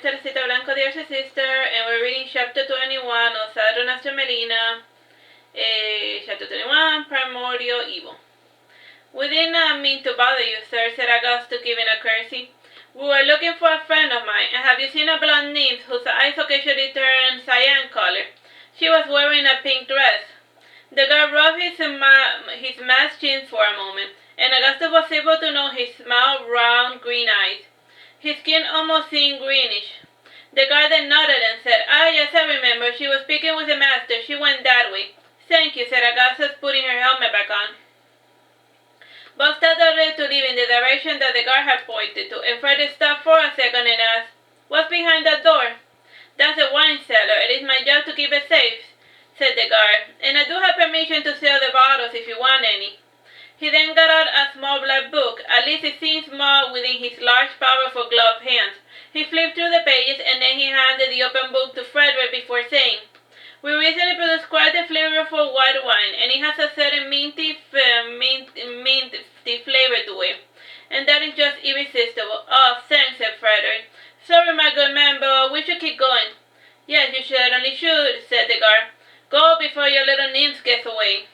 Teresita Blanco, dear sister, and we're reading chapter 21 of Saturnastra Melina, chapter 21, Primordial Evil. We did not mean to bother you, sir, said Augusto, giving a curtsy. We were looking for a friend of mine, and have you seen a blonde nymph whose eyes occasionally turn cyan color? She was wearing a pink dress. The guard rubbed his masked chin for a moment, and Augusto was able to note his small, round, green eyes. His skin almost seemed greenish. The guard then nodded and said, "Ah, yes, I remember. She was speaking with the master. She went that way." "Thank you," said Augustus, putting her helmet back on. Both started to leave in the direction that the guard had pointed to, and Freddy stopped for a second and asked, "What's behind that door?" "That's a wine cellar. It is my job to keep it safe," said the guard, "and I do have permission to sell the bottles if you want any." He then got out a small black book, at least it seemed small within his large, powerful gloved hands. He flipped through the pages, and then he handed the open book to Frederick before saying, "We recently produced quite a flavorful white wine, and it has a certain minty flavor to it, and that is just irresistible." "Oh, thanks," said Frederick. "Sorry, my good man, but we should keep going." "Yes, you certainly should," said the guard. "Go before your little nymph gets away."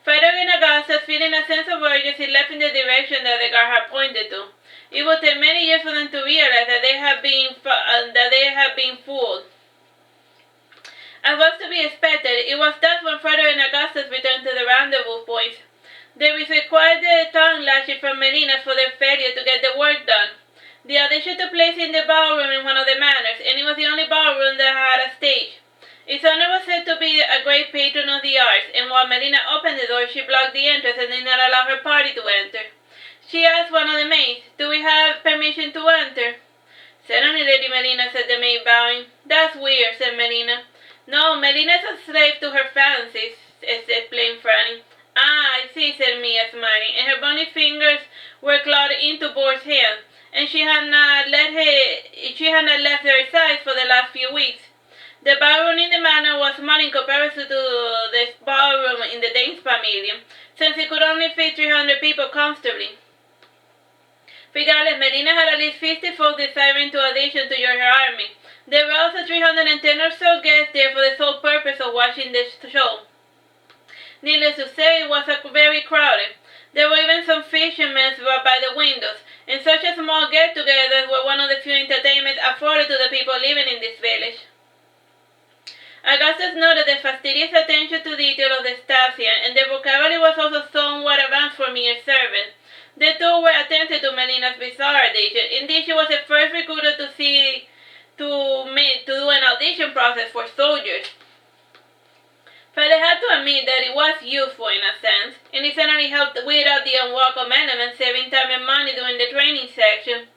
Frederick and Augustus, feeling a sense of urgency, left in the direction that the guard had pointed to. It would take many years for them to realize that they had been fooled. As was to be expected, it was thus when Frederick and Augustus returned to the rendezvous point. They received quite the tongue lashing from Melina for their failure to get the work done. The audition took place in the ballroom in one of the manors, and it was the only ballroom that had a stage. Its owner was said to be a great patron of the arts, and while Melina opened the door, she blocked the entrance and did not allow her party to enter. She asked one of the maids, "Do we have permission to enter?" "Certainly, Lady Melina," said the maid, bowing. "That's weird," said Melina. "No, Melina is a slave to her fancies," explained Franny. "Ah, I see," said Mia, smiling, and her bony fingers were clawed into Board's hand, and she had not left her side for the last few weeks. The ballroom in the manor was small in comparison to the ballroom in the Danes' Pavilion, since it could only fit 300 people comfortably. Regardless, Melina had at least 50 folks desiring to audition to join her army. There were also 310 or so guests there for the sole purpose of watching the show. Needless to say, it was very crowded. There were even some fishermen by the windows, and such a small get-togethers were one of the few entertainments afforded to the people living in this village. Augustus noted the fastidious attention to detail of the Stasian, and their vocabulary was also somewhat advanced for mere servants. The two were attentive to Melina's bizarre audition. Indeed, she was the first recruiter to do an audition process for soldiers. But they had to admit that it was useful in a sense, and it certainly helped weed out the unwelcome elements, saving time and money during the training section.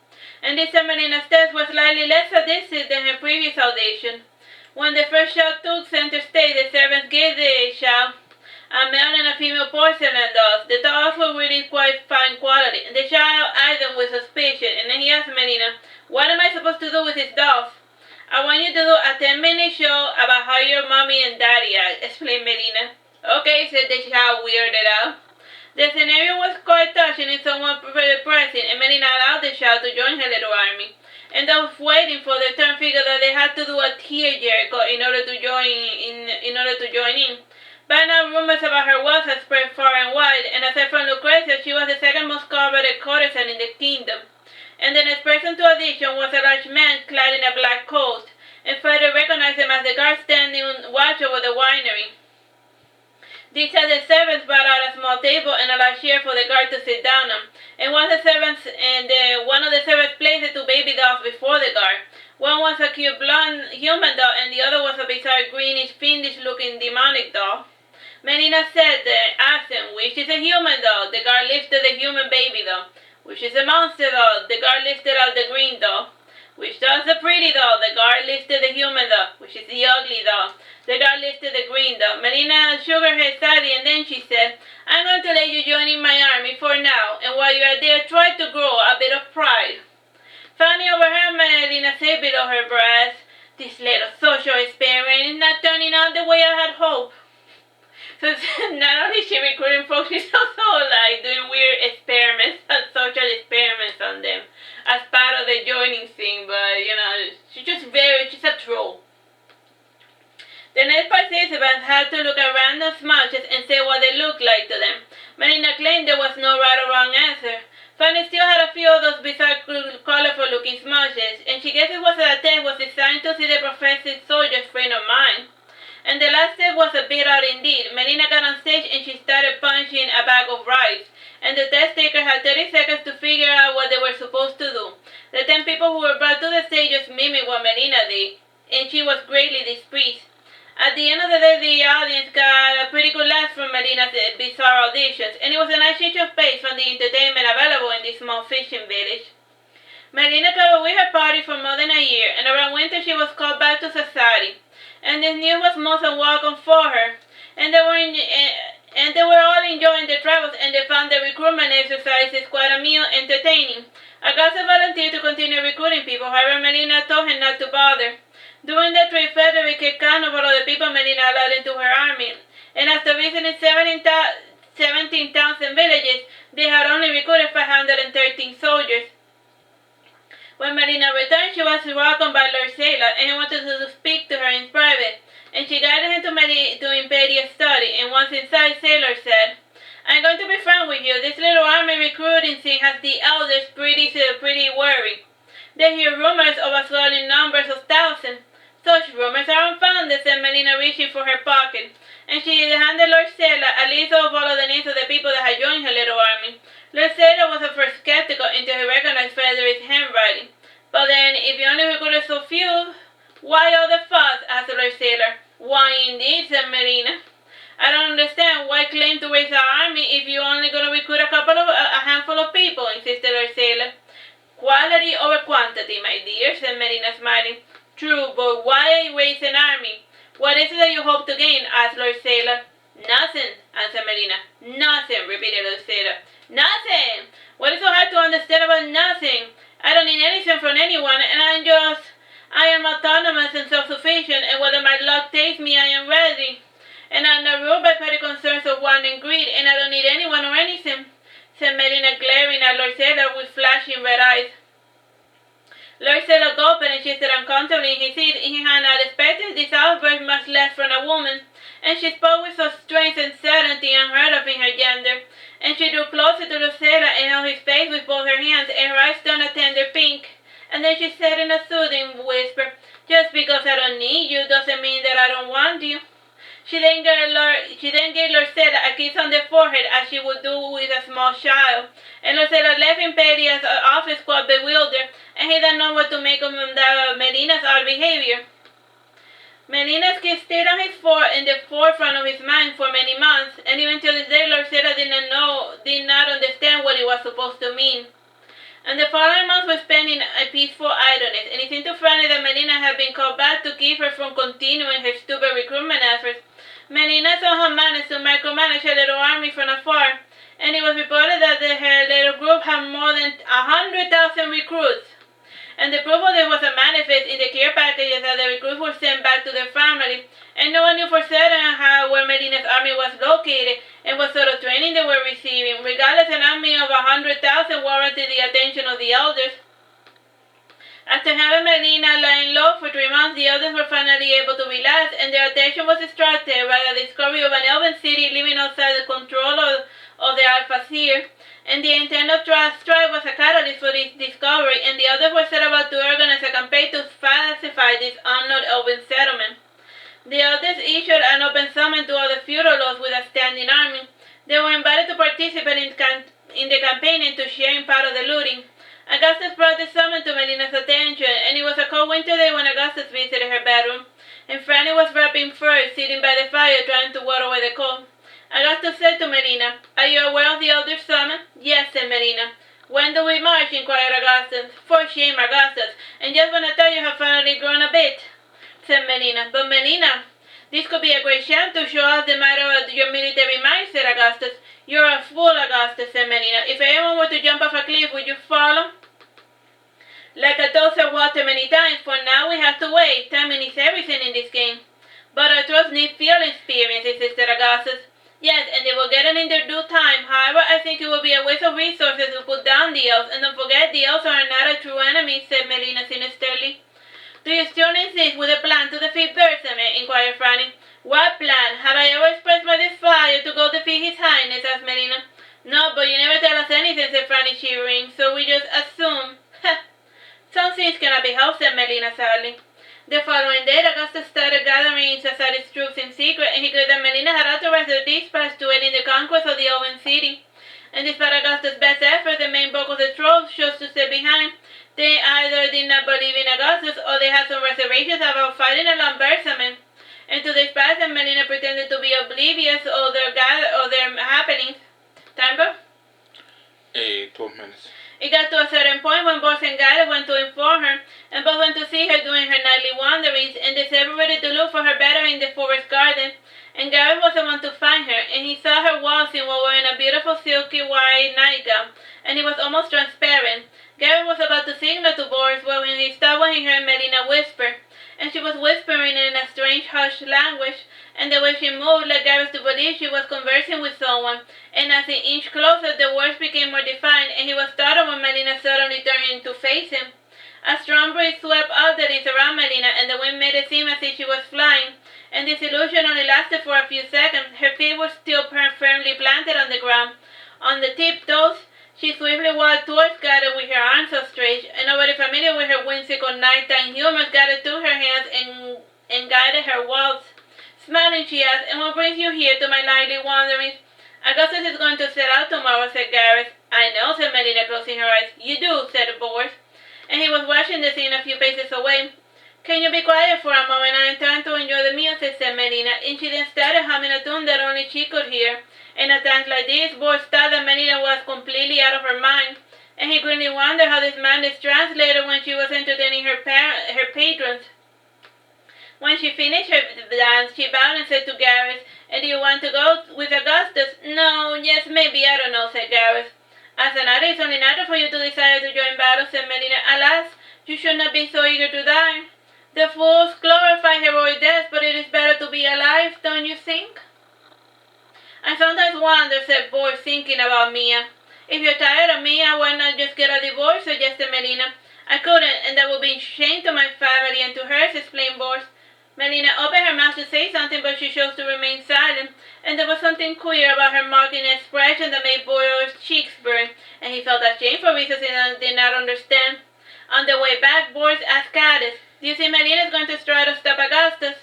And this time Melina's test was slightly less sadistic than her previous audition. When the first shout took center stage, the servants gave the shout a male and a female porcelain dolls. The dolls were really quite fine quality, and the child eyed them with suspicion, and then he asked Melina, "What am I supposed to do with these dolls?" "I want you to do a 10-minute show about how your mommy and daddy act," explained Melina. "Okay," said the child, weirded out. The scenario was quite touching and somewhat depressing, and Melina allowed the child to join her little army. And those waiting for their turn figured that they had to do a tearjerker in order to join in. By now, rumors about her wealth had spread far and wide, and aside from Lucrezia, she was the second most coveted courtesan in the kingdom. And the next person to audition was a large man clad in a black coat, and Frederick recognized him as the guard standing watch over the winery. These said the servants brought out a small table and a large chair for the guard to sit down on, and one of the servants placed the two baby dolls before the guard. One was a cute blonde human doll, and the other was a bizarre greenish, fiendish-looking demonic doll. Melina said the accent, "Which is a human doll?" The guard lifted the human baby doll. "Which is a monster doll?" The guard lifted out the green doll. "Which doll's the pretty doll?" The guard lifted the human doll. "Which is the ugly doll?" The guard lifted the green doll. Melina shook her head sadly, and then she said, "I'm going to let you join in my army for now, and while you are there, try to grow a bit of pride." Fanny overheard Melina say below her breath, "This little social experiment is not turning out the way I had hoped." So not only is she recruiting folks, she's also doing weird experiments, social experiments on them as part of the joining thing. But The next participants had to look at random smudges and say what they looked like to them. Melina claimed there was no right or wrong answer. Fanny still had a few of those bizarre, colorful-looking smudges, and she guessed it was that test was designed to see the professor's soldier's frame of mind. And the last step was a bit odd indeed. Melina got on stage and she started punching a bag of rice, and the test taker had 30 seconds to figure out what they were supposed to do. The 10 people who were brought to the stage just mimicked what Melina did, and she was greatly displeased. At the end of the day, the audience got a pretty good laugh from Melina's bizarre auditions, and it was a nice change of pace from the entertainment available in this small fishing village. Melina traveled with her party for more than a year, and around winter she was called back to Sassari, and this news was most unwelcome for her, and they were all enjoying their travels, and they found the recruitment exercises quite entertaining. Augusta volunteered to continue recruiting people, however Melina told him not to bother. During the trip, Frederick kept count of all of the people Melina allowed into her army, and after visiting 17 towns and villages, they had only recruited 513 soldiers. When Melina returned, she was welcomed by Lord Sailor, and he wanted to speak to her in private, and she guided him to impede study, and once inside, Sailor said, "I'm going to be frank with you. This little army recruiting scene has the elders pretty worried. They hear rumors of a swelling numbers of thousands. Such rumors are unfounded," said Melina, reaching for her pocket, and she handed Lord Sailor a list of all of the names of the people that had joined her little army. Lord Sailor was at first skeptical until he recognized Frederick's handwriting. "But then, if you only recruited so few, why all the fuss?" asked Lord Sailor. "Why indeed," said Melina. "I don't understand. Why claim to raise an army if you're only going to recruit a handful of people?" insisted Lord Sailor. "Quality over quantity, my dear," said Melina, smiling. "True, but why raise an army? What is it that you hope to gain?" asked Lord Sailor. "Nothing," answered Melina. "Nothing," repeated Lord Sailor. "Nothing! What is so hard to understand about nothing? I don't need anything from anyone, and I am autonomous and self-sufficient, and whether my luck takes me, I am ready. And I'm not ruled by petty concerns of want and greed, and I don't need anyone or anything," said Melina, glaring at Lord Sailor with flashing red eyes. Lord Sailor gulped and shifted uncomfortably in his seat. He had not expected this outburst much less from a woman, and she spoke with such strength and certainty unheard of in her gender. And she drew closer to Lord Sailor and held his face with both her hands, and her eyes turned a tender pink. And then she said in a soothing whisper, "Just because I don't need you doesn't mean that I don't want you." She then gave Lord Sailor a kiss on the forehead as she would do with a small child, and Lord Sailor left Imperia's office quite bewildered, and he didn't know what to make of Melina's odd behavior. Melina's kiss stayed on in the forefront of his mind for many months, and even till this day Lord Sailor did not understand what it was supposed to mean. And the following months were spent in a peaceful idleness, and it seemed to Fanny that Melina had been called back to keep her from continuing her stupid recruitment efforts. Melina somehow managed to micromanage her little army from afar, and it was reported that her little group had more than 100,000 recruits. And the proof of this was manifest in the care packages that the recruits were sent back to their family, and no one knew for certain where Melina's army was located and what sort of training they were receiving. Regardless, an army of 100,000 warranted the attention of the elders. After having Melina lying low for 3 months, the elders were finally able to relax, and their attention was distracted by the discovery of an elven city living outside the control of the Alphas here. And the intent of strife was a catalyst for this discovery, and the elders were set about to organize a campaign to pacify this unknown elven settlement. The elders issued an open summons to all the feudal lords with a standing army. They were invited to participate in the campaign and to share in part of the looting. Augustus brought the summons to Melina's attention, and it was a cold winter day when Augustus visited her bedroom, and Franny was wrapping furs, sitting by the fire trying to ward away the cold. Augustus said to Melina, "Are you aware of the elder's summons?" "Yes," said Melina. "When do we march?" inquired Augustus. "For shame, Augustus, and just when I thought you had finally grown a bit," said Melina. "But Melina, this could be a great chance to show us the matter of your military might," said Augustus. "You're a fool, Augustus," said Melina. "If anyone were to jump off a cliff, would you follow?" "Like I told Sir Walter many times, for now we have to wait. Timing is everything in this game." "But our troops need field experience," insisted Augustus. "Yes, and they will get it in their due time. However, I think it will be a waste of resources to put down the elves, and don't forget the elves are not a true enemy," said Melina sinisterly. "Do you still insist with a plan to defeat defeat Bersame? Inquired Franny. What plan? Have I ever expressed my desire to go defeat His Highness? Asked Melina. No, but you never tell us anything, said Franny, shivering, so we just assume. Some things cannot be helped, said Melina sadly. The following day, Augustus started gathering Sassari's troops in secret, and he declared that Melina had authorized their dispatch to aid in the conquest of the Owen city. And despite Augustus' best efforts, the main bulk of the troops chose to stay behind. They either did not believe in Augustus, or they had some reservations about fighting along Bersame. And to this pass, Melina pretended to be oblivious of their happenings. Time, bro? 12 minutes. It got to a certain point when Bors and Gareth went to inform her, and both went to see her doing her nightly wanderings, and they separated to look for her better in the forest garden. And Gareth was the one to find her, and he saw her waltzing while wearing a beautiful silky white nightgown, and it was almost transparent. Gareth was about to signal to Bors when he stopped when he heard Melina whisper, and she was whispering in a strange hushed language, and the way she moved led Gareth to believe she was conversing with someone, and as he inched closer, the words became more defined, and he was startled when Melina suddenly turned to face him. A strong breeze swept all the leaves around Melina, and the wind made it seem as if she was flying, and this illusion only lasted for a few seconds. Her feet were still firmly planted on the ground. On the tiptoes, she swiftly walked towards Gareth with her arms outstretched, and nobody familiar with her whimsical nighttime humor gathered to her hands and guided her waltz. Smiling, she asked, "And what brings you here to my nightly wanderings?" "Augustus is going to set out tomorrow," said Gareth. "I know," said Melina, closing her eyes. "You do," said Bors, and he was watching the scene a few paces away. "Can you be quiet for a moment? I am trying to enjoy the music," said Melina, and she then started humming a tune that only she could hear. And at times like this, Bors thought that Melina was completely out of her mind, and he grimly wondered how this madness translated when she was entertaining her patrons. When she finished her dance, she bowed and said to Gareth, "And do you want to go with Augustus?" "No, yes, maybe, I don't know," said Gareth. "As an artist, it's only natural for you to desire to join battle," said Melina. "Alas, you should not be so eager to die. The fools glorify heroic death, but it is better to be alive, don't you think?" "I sometimes wonder," said Bors, thinking about Mia. "If you're tired of Mia, why not just get a divorce?" suggested Melina. "I couldn't, and that would be shame to my family and to hers," explained Bors. Melina opened her mouth to say something, but she chose to remain silent, and there was something queer about her mocking expression that made Bors' cheeks burn, and he felt ashamed for reasons he did not understand. On the way back, Bors asked Gareth, "Do you think Melina is going to try to stop Augustus?"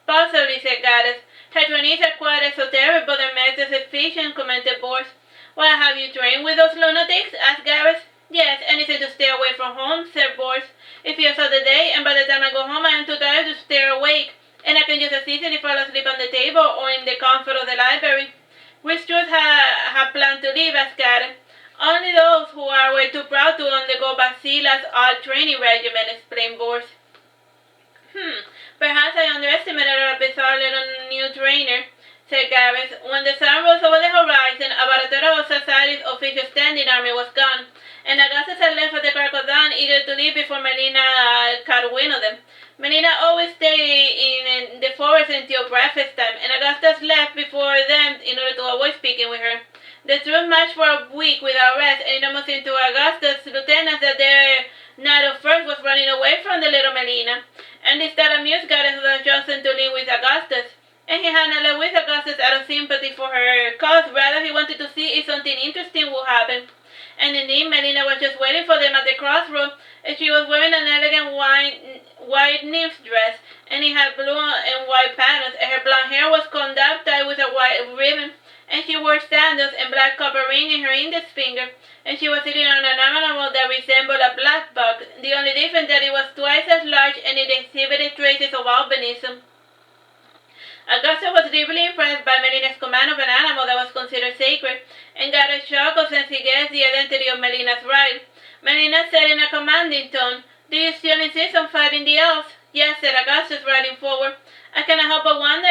"Possibly," said Gareth. "Her trainees are quite esoteric, but their methods are efficient," commented Bors. "Well, have you trained with those lunatics?" asked Gareth. "Yes, anything to stay away from home," said Bors. "It feels all the day, and by the time I go home I am too tired to stay awake, and I can just as easily fall asleep on the table or in the comfort of the library." "Which troops have planned to leave?" asked Gareth. "Only those who are way too proud to undergo Basila's art training regimen," explained Bors. "Perhaps I underestimated our bizarre little new trainer," said Gareth. When the sun rose over the horizon, about a third of Sassari's official standing army was gone, and Augustus had left at the crack of dawn, eager to leave before Melina caught wind of them. Melina always stayed in the forest until breakfast time, and Augustus left before them in order to avoid speaking with her. The troops marched for a week without rest, and it almost seemed to Augustus' lieutenants that their knight of first was running away from the little Melina, and this thought amused Gareth, who had chosen to live with Augustus. And he had not left with Augustus out of sympathy for her cause, rather he wanted to see if something interesting would happen. And indeed, Melina was just waiting for them at the crossroad, and she was wearing an elegant white nymph dress, and it had blue and white patterns, and her blonde hair was combed up, tied with a white ribbon, and she wore sandals and black copper ring in her index finger, and she was sitting on an animal that resembled a black buck, the only difference that it was twice as large and it exhibited traces of albinism. Augustus was deeply impressed by Melina's command of an animal that was considered sacred, and got a shock since he guessed the identity of Melina's bride. Melina said in a commanding tone, "Do you still insist on fighting the elves?" "Yes," said Augustus, riding forward. "I cannot help but wonder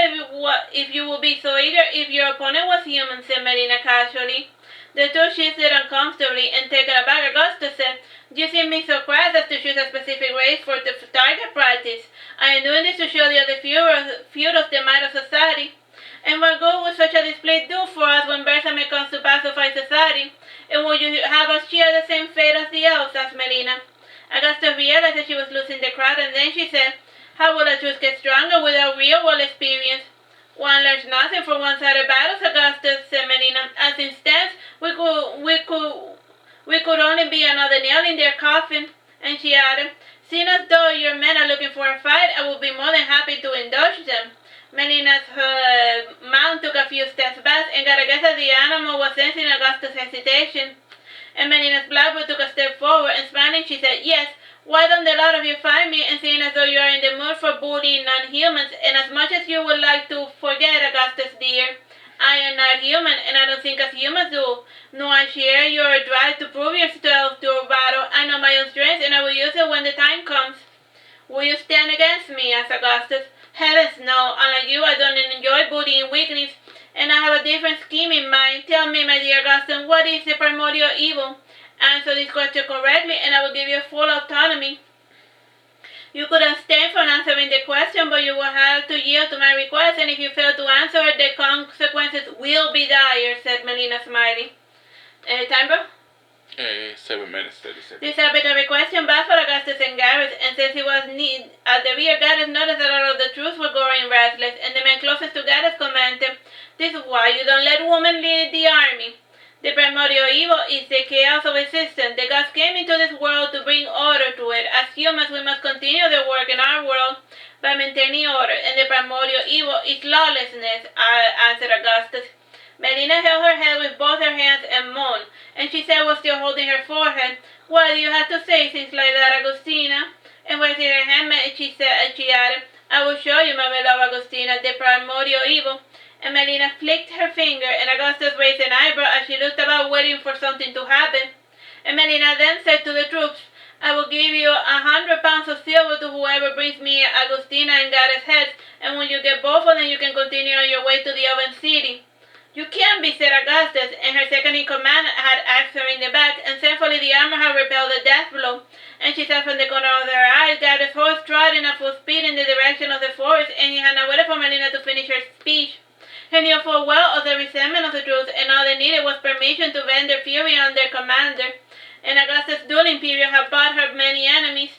if you would be so eager if your opponent was human," said Melina casually. The two shifted uncomfortably, and taken aback, Augustus said, "Do you think me so crass as to choose a specific race for the target practice? I am doing this to show the other feudals the might of Sassari. And what good would such a display do for us when Bersame comes to pacify Sassari? And will you have us share the same fate as the elves?" asked Melina. Augustus realized that she was losing the crowd, and then she said, How will a truth get stronger without real-world experience? One learns nothing from one-sided battles, Augustus, said Melina, as instead we could only be another nail in their coffin. And she added, seeing as though your men are looking for a fight, I will be more than happy to indulge them. Melina's mount took a few steps back, and got a guess that the animal was sensing Augustus' hesitation. And Melina's blackbird took a step forward, and smiling she said, yes, why don't the lot of you find me, and seeing as though you are in the mood for bullying non-humans, and as much as you would like to forget, Augustus dear, I am not human, and I don't think as humans do, nor I share your drive to prove yourself through battle. I know my own strength, and I will use it when the time comes. Will you stand against me? Asked Augustus. Heavens, no. Unlike you, I don't enjoy bullying weakness, and I have a different scheme in mind. Tell me, my dear Augustus, what is the primordial evil? Answer this question correctly, and I will give you full autonomy. You could abstain from answering the question, but you will have to yield to my request, and if you fail to answer, the consequences will be dire, said Melina, smiling. Time, bro? 7 minutes, 30 seconds. This arbitrary question baffled Augustus and Gareth, and since he was at the rear, Gareth noticed that all of the troops were growing restless, and the man closest to Gareth commented, this is why you don't let women lead the army. The primordial evil is the chaos of existence. The gods came into this world to bring order to it. As humans, we must continue their work in our world by maintaining order, and the primordial evil is lawlessness, answered Augustus. Melina held her head with both her hands and moaned, and she said, while still holding her forehead, what do you have to say things like that, Agustina? And raising her hand, she added, I will show you, my beloved Agustina, the primordial evil. And Melina flicked her finger, and Augustus raised an eyebrow as she looked about waiting for something to happen. And Melina then said to the troops, I will give you 100 pounds of silver to whoever brings me Agustina and Gareth's heads, and when you get both of them, you can continue on your way to the oven city. You can't be, said Augustus, and her second-in-command had axed her in the back, and thankfully the armor had repelled the death blow. And she saw from the corner of her eyes Gareth's horse trotting at full speed in the direction of the forest, and he had not waited for Melina to finish her speech. He knew full well of the resentment of the troops, and all they needed was permission to vent their fury on their commander. And Augustus' dueling period had brought her many enemies.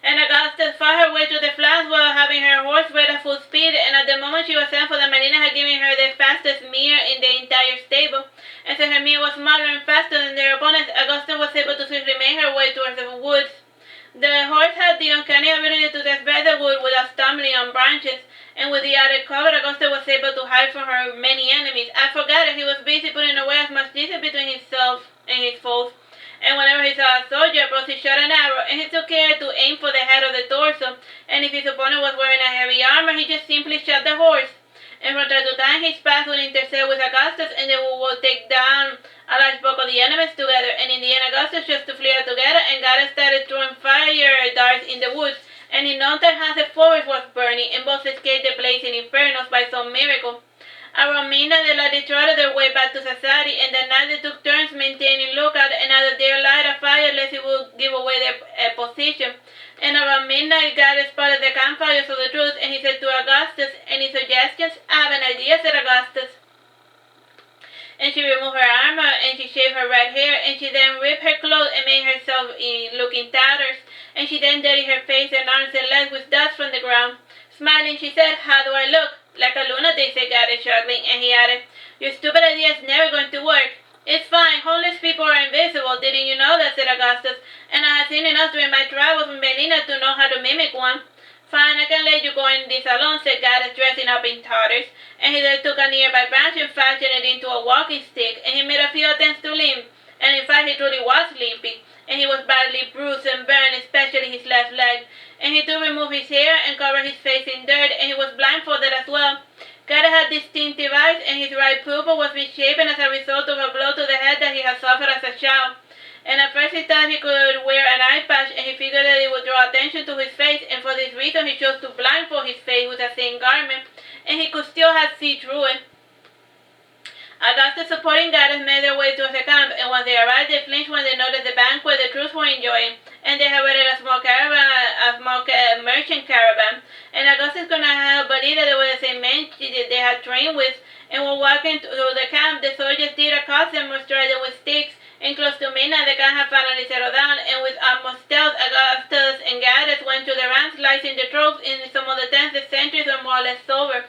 And Augustus fought her way to the flanks while having her horse ride at full speed, and at the moment she was thankful that Melina had given her the fastest mare in the entire stable. And since her mare was smaller and faster than their opponents, Augustus was able to swiftly make her way towards the woods. The horse had the uncanny ability to traverse the wood without stumbling on branches, and with the added cover, Augustus was able to hide from her many enemies. I forgot that he was busy putting away as much distance between himself and his foes. And whenever he saw a soldier approach, he shot an arrow, and he took care to aim for the head of the torso. And if his opponent was wearing a heavy armor, he just simply shot the horse. And from time to time, his path would intersect with Augustus, and they would take down a large bulk of the enemies together. And in the end, Augustus chose to flee out together, and Gareth started throwing fire darts in the woods. And in no time, half the forest was burning, and both escaped the blazing infernos by some miracle. Around midnight, the lads trotted their way back to Sassari, and that night they took turns maintaining lookout, and either they light a fire lest it would give away their position. And around midnight, Gareth spotted the campfires of the troops, and he said to Augustus, any suggestions? I have an idea, said Augustus. And she removed her armor, and she shaved her red hair, and she then ripped her clothes and made herself look in tatters, and she then dirtied her face and arms and legs with dust from the ground. Smiling, she said, how do I look? Like a lunatic, said Gareth, struggling, and he added, your stupid idea is never going to work. It's fine, homeless people are invisible, didn't you know that, said Augustus, and I have seen enough during my travels with Melina to know how to mimic one. Fine, I can let you go in this alone, said Gareth, dressing up in tatters, and he then took a nearby branch and fashioned it into a walking stick, and he made a few attempts to limp, and in fact he truly was limping, and he was badly bruised and burned, especially his left leg, and he too removed his hair and covered his face in dirt, and he was blindfolded as well. Gareth had distinctive eyes, and his right pupil was misshapen as a result of a blow to the head that he had suffered as a child. And at first he thought he could wear an eye patch, and he figured that it would draw attention to his face, and for this reason he chose to blindfold his face with a thin garment, and he could still have see through it. Augustus, supporting Gareth, made their way towards the camp, and when they arrived, they flinched when they noticed the banquet the troops were enjoying, and they had waited a small merchant caravan, and Augustus could not help but believe that they were the same men they had trained with, and while walking through the camp, the soldiers did accost them or strike them with sticks, and close to midnight, the camp had finally settled down, and with utmost stealth, Augustus and Gareth went to the ranks slicing the troops in some of the tents. The sentries were more or less sober.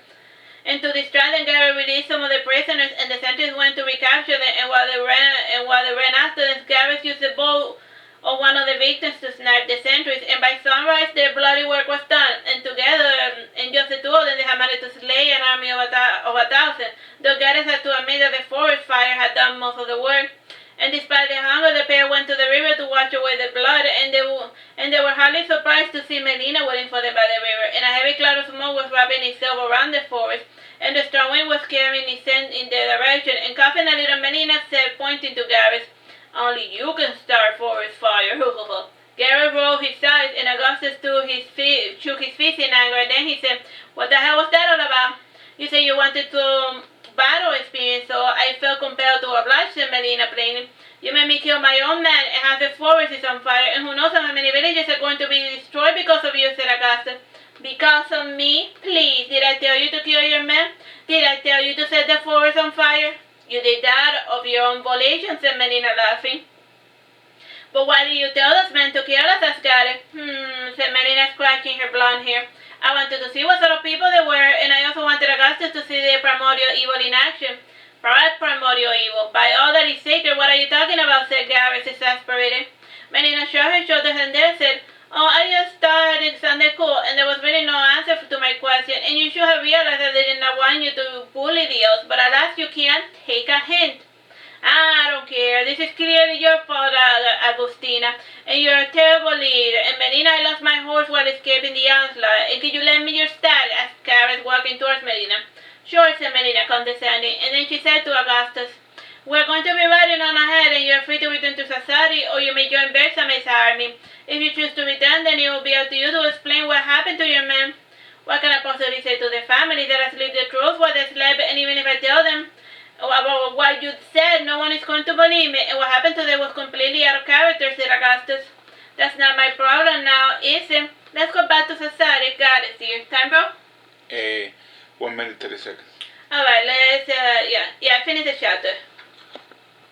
And to distract them, Gary released some of the prisoners, and the sentries went to recapture them. And while they ran after them, Gary used the bow of one of the victims to snipe the sentries. And by sunrise, their bloody work was done. And together, and just the two of them, they had managed to slay an army of 1,000. Though Gary had to admit that the forest fire had done most of the work. And despite their hunger, the pair went to the river to wash away the blood, and they were hardly surprised to see Melina waiting for them by the river. And a heavy cloud of smoke was wrapping itself around the forest, and the strong wind was carrying its scent in their direction. And coughing a little, Melina said, pointing to Gareth, "Only you can start forest fire." Gareth rolled his eyes, and Augustus shook his fist in anger. And then he said, "What the hell was that all about? You said you wanted to battle experience, so I felt compelled to oblige," said Melina plainly. "You made me kill my own man, and half the forest is on fire, and who knows how many villages are going to be destroyed because of you," said Augustus. "Because of me? Please, did I tell you to kill your men? Did I tell you to set the forest on fire?" "You did that of your own volition," said Melina, laughing. "But why did you tell those men to kill us?" asked Gareth. Said Melina, scratching her blonde hair. "I wanted to see what sort of people they were, and I also wanted Augustus to see the primordial evil in action." "Primordial evil? By all that is sacred, what are you talking about?" said Gareth, exasperated. Melina shrugged her shoulders and then said, "Oh, I just thought it sounded cool, and there was really no answer to my question, and you should have realized that I did not want you to bully the elves, but alas, you can't take a hint." "I don't care. This is clearly your fault, Agustina, and you're a terrible leader. And Melina, I lost my horse while escaping the onslaught. And could you lend me your stag?" asked Gareth, walking towards Melina. "Sure," said Melina, condescending, and then she said to Augustus, "We're going to be riding on ahead, and you're free to return to Sassari, or you may join Bersame's army. If you choose to return, then it will be up to you to explain what happened to your men." "What can I possibly say to the family that has lived the truth while they slept, and even if I tell them about what you said, no one is going to believe me, and what happened to them was completely out of character," said Augustus. "That's not my problem now, is it? Let's go back to Sassari." "Got it, dear. Time, bro?" 1 minute 30 seconds. Alright, let's, I finished the chapter.